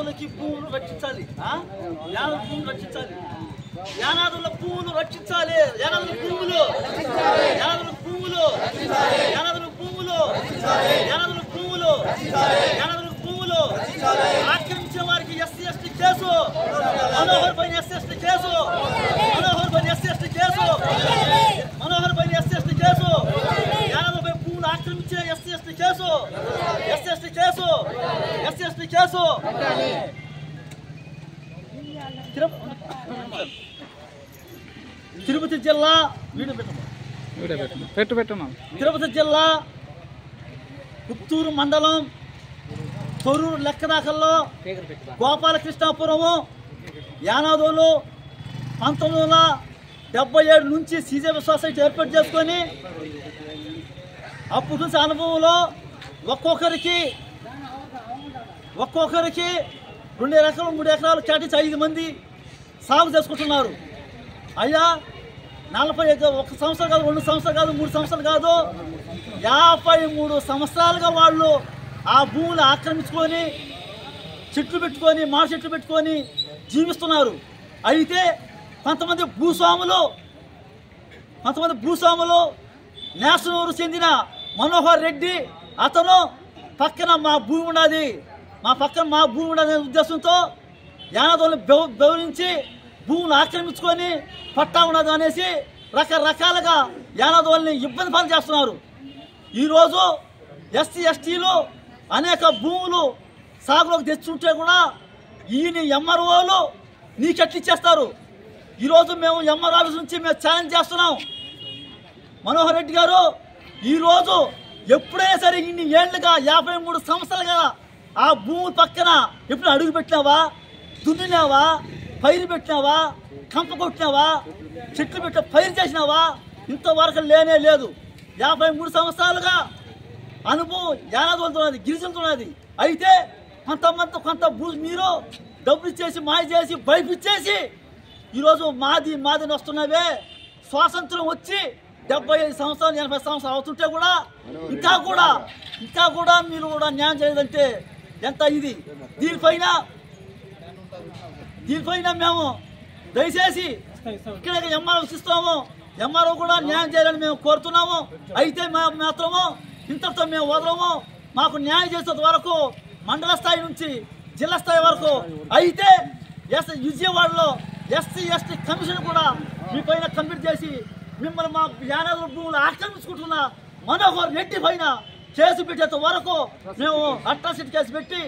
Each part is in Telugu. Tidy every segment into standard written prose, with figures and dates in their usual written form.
యానాదులకి భూములు రక్షించాలి. యానాదుల భూములు రక్షించాలి. యానాదుల భూములు రక్షించాలి. యానాదుల భూములు యానాదుల భూములు యానాదుల భూములు యానాదుల భూములు యానాదుల భూములు ఆక్రమించిన వారికి ఎస్సీ ఎస్టీ కేసు. మనోహర్ పైన ఎస్సీ ఎస్టీ కేసు. మనోహర్ పైన ఎస్సీ ఎస్టీ కేసు. మనోహర్ పైన ఎస్సీ ఎస్టీ కేసు. యానాదులపై భూములు ఆక్రమించిన SC ST case. SC ST case. SC ST case. Tirupati జిల్లా తిరుపతి జిల్లా పుత్తూరు మండలం తొర్రూరు లెక్కదాకల్లో గోపాలకృష్ణాపురము యానాదులు 1977 నుంచి సీజేపీ సొసైటీ ఏర్పాటు చేసుకొని అప్పుడు నుంచి అనుభవంలో ఒక్కొక్కరికి 2 ఎకరాలు 3 ఎకరాలు కేటాయించి 5 మంది సాగు చేసుకుంటున్నారు. అయ్యా 41 సంవత్సరాలు కాదు, 2 సంవత్సరాలు కాదు, 3 సంవత్సరాలు కాదు, 53 సంవత్సరాలుగా వాళ్ళు ఆ భూములు ఆక్రమించుకొని చెట్లు పెట్టుకొని మామిడి చెట్లు పెట్టుకొని జీవిస్తున్నారు. అయితే కొంతమంది భూస్వాములు నేషనూరు చెందిన మనోహర్ రెడ్డి అతను పక్కన మా భూమి ఉన్నది అనే ఉద్దేశంతో యానాదులను బెదిరించి భూములు ఆక్రమించుకొని పట్టా ఉన్నది అనేసి రకరకాలుగా యానాదుల్ని ఇబ్బంది పాలు చేస్తున్నారు. ఈరోజు ఎస్సీ ఎస్టీలు అనేక భూములు సాగులోకి తెచ్చుంటే కూడా ఈయన ఎంఆర్ఓలు నీకెట్లిచ్చేస్తారు. ఈరోజు మేము ఎంఆర్ ఆఫీస్ నుంచి ఛాలెంజ్ చేస్తున్నాం. మనోహర్ రెడ్డి గారు ఈరోజు ఎప్పుడైనా సరే ఇన్ని ఏళ్ళుగా 53 సంవత్సరాలుగా ఆ భూమి పక్కన ఎప్పుడు అడుగు పెట్టినావా, దున్నినావా, పైరు పెట్టినావా, కంప కొట్టినావా, చెట్లు పెట్టి పైరు చేసినావా? ఇంతవరకు లేనే లేదు. 53 సంవత్సరాలుగా అనుభవం యానాదులతోన్నది, గిరిజనులతోన్నది. అయితే కొంత మీరు డబ్బులు ఇచ్చేసి మాయ చేసి భయపిచ్చేసి ఈరోజు మాది వస్తున్నవే. స్వాతంత్రం వచ్చి 75 సంవత్సరాలు 80 సంవత్సరాలు అవుతుంటే కూడా ఇంకా కూడా మీరు కూడా న్యాయం చేయదంటే ఎంత ఇది? దీనిపైన మేము దయచేసి ఇక్కడ ఎంఆర్ఓ ఇస్తాము. ఎంఆర్ఓ కూడా న్యాయం చేయాలని మేము కోరుతున్నాము. అయితే మాత్రము ఇంతటితో మేము వదలము. మాకు న్యాయం చేసేంత వరకు మండల స్థాయి నుంచి జిల్లా స్థాయి వరకు. అయితే విజయవాడలో ఎస్సీ ఎస్టీ కమిషన్ కూడా మీ పైన కంప్లీట్ చేసి మిమ్మల్ని మా యానాదుల భూములు ఆక్రమించుకుంటున్న మనోహర్ రెడ్డి పైన కేసు పెట్టేంత వరకు మేము అట్రాసిటీ కేసు పెట్టి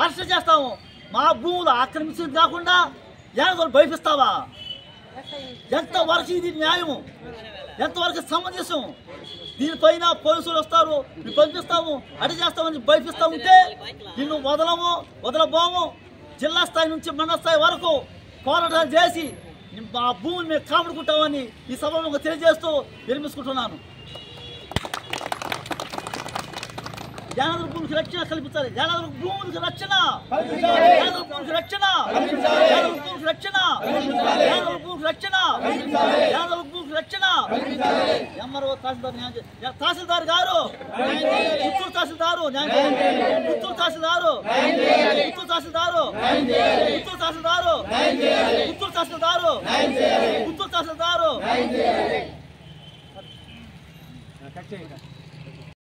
అరెస్ట్ చేస్తాము. మా భూములు ఆక్రమించింది కాకుండా యానాదులు భయపిస్తావా? ఎంతవరకు ఇది న్యాయం? ఎంతవరకు సమంజసం? దీనిపైన పోలీసులు వస్తారు, మేము పంపిస్తాము, అడి చేస్తామని భయపిస్తూ ఉంటే నిన్ను వదలబోము. జిల్లా స్థాయి నుంచి మండల స్థాయి వరకు పోరాటాలు చేసి మా భూమిని మేము కాపాడుకుంటామని ఈ సభలో తెలియజేస్తూ విరమించుకుంటున్నాను. యానాదుల భూమికి రక్షణ కల్పించాలి. యానాదుల భూములకు రక్షణ. యానాదుల భూమికి రక్షణ. యానాదుల భూమికి రక్షణ. యానాదుల భూమికి రక్షణ. యానాదుల భూమికి రక్షణ. ఎంఆర్ఓ తహసీల్దార్ గారు, పుత్తూరు తహసీల్దారు, పుత్తూరు తహసీల్దారు, పుత్తూరు తహసీల్దారు, పుత్తూరు తహసీల్దారు, పుత్తూరు తహసీల్దారు, పుత్తూరు తహసీల్దారు.